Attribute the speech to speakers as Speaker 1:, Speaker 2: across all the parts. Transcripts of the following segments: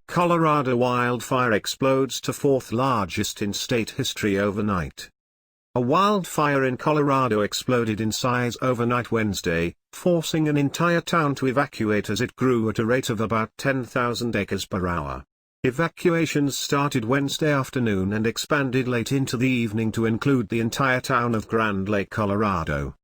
Speaker 1: Colorado wildfire explodes to fourth largest in state history overnight. A wildfire in Colorado exploded in size overnight Wednesday, forcing an entire town to evacuate as it grew at a rate of about 10,000 acres per hour. Evacuations started Wednesday afternoon and expanded late into the evening to include the entire town of Grand Lake, Colorado.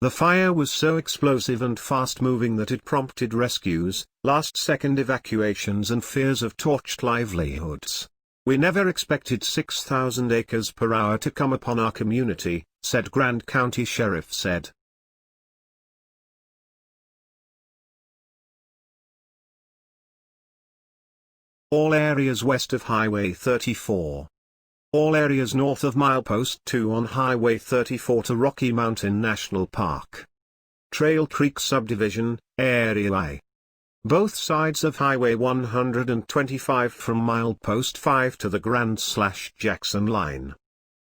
Speaker 1: The fire was so explosive and fast-moving that it prompted rescues, last-second evacuations and fears of torched livelihoods. "We never expected 6,000 acres per hour to come upon our community," said Grand County Sheriff said. All areas west of Highway 34. All areas north of Milepost 2 on Highway 34 to Rocky Mountain National Park. Trail Creek Subdivision, Area I. Both sides of Highway 125 from Milepost 5 to the Grand/Jackson line.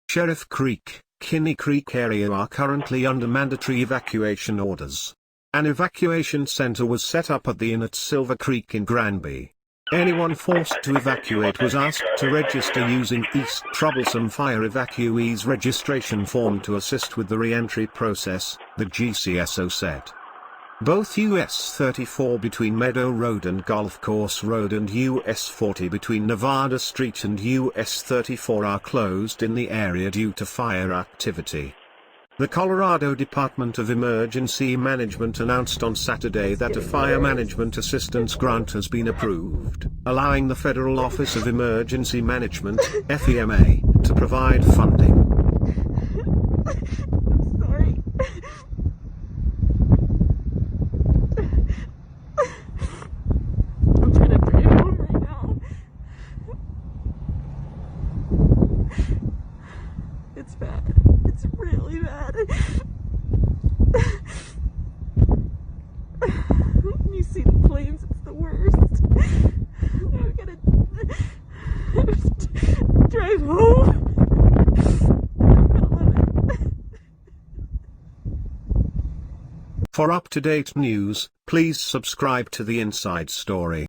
Speaker 1: Sheriff Creek, Kinney Creek area are currently under mandatory evacuation orders. An evacuation center was set up at the inn at Silver Creek in Granby. Anyone forced to evacuate was asked to register using East Troublesome Fire Evacuees registration form to assist with the re-entry process, the GCSO said. Both US 34 between Meadow Road and Golf Course Road and US 40 between Nevada Street and US 34 are closed in the area due to fire activity. The Colorado Department of Emergency Management announced on Saturday that a fire management assistance grant has been approved, allowing the Federal Office of Emergency Management, FEMA, to provide funding.
Speaker 2: I'm sorry. I'm trying to drive home right now. It's bad. It's really bad. When you see the flames, it's the worst. Now we gotta drive home. I'm gonna love it.
Speaker 1: For up-to-date news, please subscribe to The Inside Story.